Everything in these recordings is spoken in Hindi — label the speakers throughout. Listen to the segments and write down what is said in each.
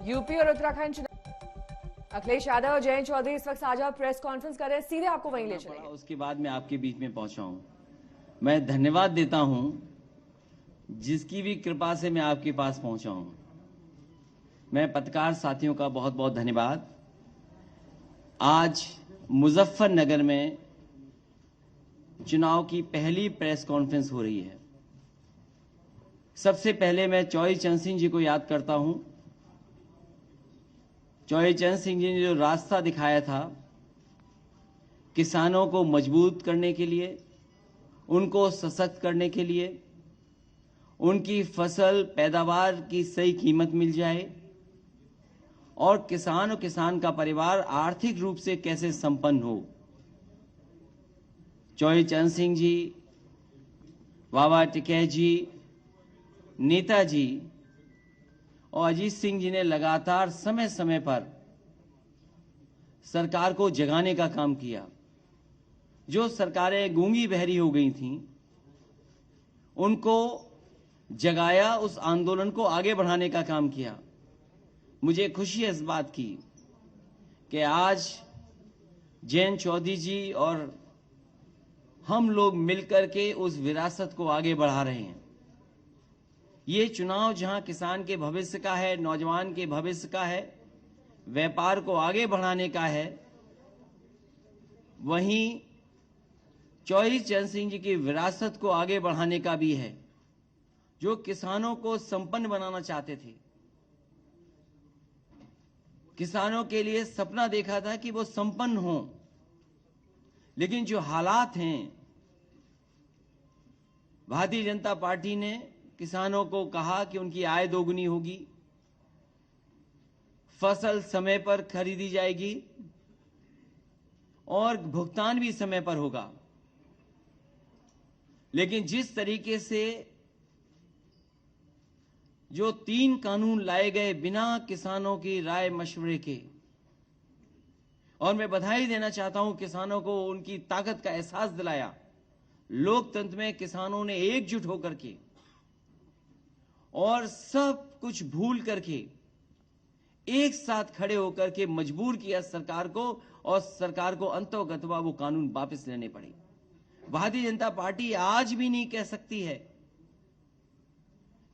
Speaker 1: यूपी और उत्तराखंड चुनाव, अखिलेश यादव और जयंत चौधरी इस वक्त साझा प्रेस कॉन्फ्रेंस कर रहे हैं। सीधे आपको वहीं ले चलेंगे।
Speaker 2: उसके बाद मैं आपके बीच में पहुंचा हूं। मैं धन्यवाद देता हूं जिसकी भी कृपा से मैं आपके पास पहुंचा हूं। मैं पत्रकार साथियों का बहुत बहुत धन्यवाद। आज मुजफ्फरनगर में चुनाव की पहली प्रेस कॉन्फ्रेंस हो रही है। सबसे पहले मैं चौधरी चरण सिंह जी को याद करता हूं। चौधरी चरण सिंह जी ने जो रास्ता दिखाया था किसानों को मजबूत करने के लिए, उनको सशक्त करने के लिए, उनकी फसल पैदावार की सही कीमत मिल जाए और किसान का परिवार आर्थिक रूप से कैसे संपन्न हो। चौधरी चरण सिंह जी, बाबा टिकैत जी, नेताजी और अजीत सिंह जी ने लगातार समय समय पर सरकार को जगाने का काम किया। जो सरकारें गूंगी बहरी हो गई थीं, उनको जगाया, उस आंदोलन को आगे बढ़ाने का काम किया। मुझे खुशी है इस बात की कि आज जयंत चौधरी जी और हम लोग मिलकर के उस विरासत को आगे बढ़ा रहे हैं। ये चुनाव जहां किसान के भविष्य का है, नौजवान के भविष्य का है, व्यापार को आगे बढ़ाने का है, वहीं चौधरी चरण सिंह जी की विरासत को आगे बढ़ाने का भी है, जो किसानों को संपन्न बनाना चाहते थे। किसानों के लिए सपना देखा था कि वो संपन्न हों, लेकिन जो हालात हैं, भारतीय जनता पार्टी ने किसानों को कहा कि उनकी आय दोगुनी होगी, फसल समय पर खरीदी जाएगी और भुगतान भी समय पर होगा। लेकिन जिस तरीके से जो 3 कानून लाए गए बिना किसानों की राय मशवरे के, और मैं बधाई देना चाहता हूं किसानों को, उनकी ताकत का एहसास दिलाया। लोकतंत्र में किसानों ने एकजुट होकर के और सब कुछ भूल करके एक साथ खड़े होकर के मजबूर किया सरकार को, और सरकार को अंततः वो कानून वापस लेने पड़े। भारतीय जनता पार्टी आज भी नहीं कह सकती है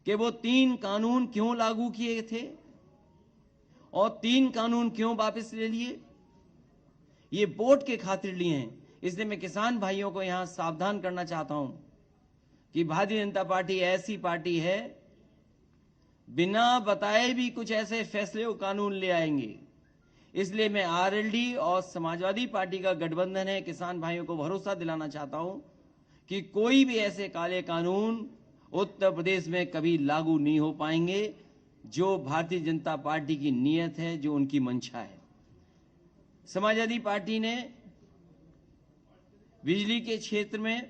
Speaker 2: कि वो 3 कानून क्यों लागू किए थे और 3 कानून क्यों वापस ले लिए। ये वोट के खातिर लिए हैं। इसलिए मैं किसान भाइयों को यहां सावधान करना चाहता हूं कि भारतीय जनता पार्टी ऐसी पार्टी है, बिना बताए भी कुछ ऐसे फैसले और कानून ले आएंगे। इसलिए मैं आरएलडी और समाजवादी पार्टी का गठबंधन है, किसान भाइयों को भरोसा दिलाना चाहता हूं कि कोई भी ऐसे काले कानून उत्तर प्रदेश में कभी लागू नहीं हो पाएंगे। जो भारतीय जनता पार्टी की नीयत है, जो उनकी मंशा है। समाजवादी पार्टी ने बिजली के क्षेत्र में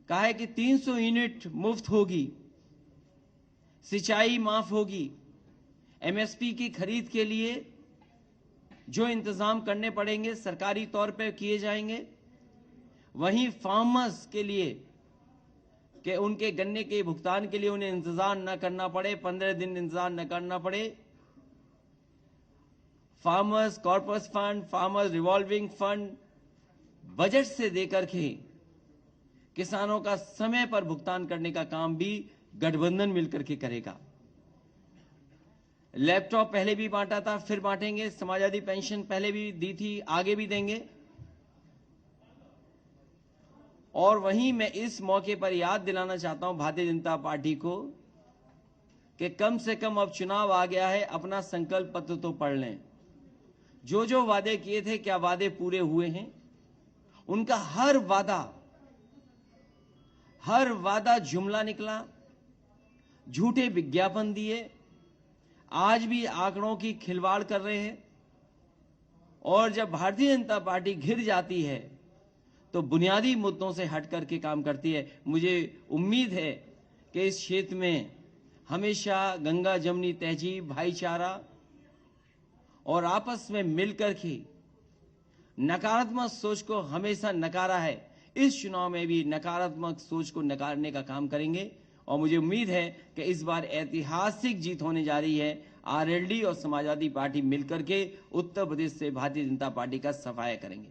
Speaker 2: कहा है कि 300 यूनिट मुफ्त होगी, सिंचाई माफ होगी, एमएसपी की खरीद के लिए जो इंतजाम करने पड़ेंगे सरकारी तौर पे किए जाएंगे। वहीं फार्मर्स के लिए कि उनके गन्ने के भुगतान के लिए उन्हें इंतजार न करना पड़े, 15 दिन इंतजार न करना पड़े। Farmers corpus fund, farmers revolving fund budget से देकर के किसानों का समय पर भुगतान करने का काम भी गठबंधन मिलकर के करेगा। लैपटॉप पहले भी बांटा था, फिर बांटेंगे। समाजवादी पेंशन पहले भी दी थी, आगे भी देंगे। और वहीं मैं इस मौके पर याद दिलाना चाहता हूं भारतीय जनता पार्टी को कि कम से कम अब चुनाव आ गया है, अपना संकल्प पत्र तो पढ़ लें। जो जो वादे किए थे, क्या वादे पूरे हुए हैं? उनका हर वादा जुमला निकला, झूठे विज्ञापन दिए, आज भी आंकड़ों की खिलवाड़ कर रहे हैं। और जब भारतीय जनता पार्टी घिर जाती है तो बुनियादी मुद्दों से हट करके काम करती है। मुझे उम्मीद है कि इस क्षेत्र में हमेशा गंगा जमुनी तहजीब, भाईचारा और आपस में मिलकर के नकारात्मक सोच को हमेशा नकारा है। इस चुनाव में भी नकारात्मक सोच को नकारने का काम करेंगे और मुझे उम्मीद है कि इस बार ऐतिहासिक जीत होने जा रही है। आरएलडी और समाजवादी पार्टी मिलकर के उत्तर प्रदेश से भारतीय जनता पार्टी का सफाया करेंगे।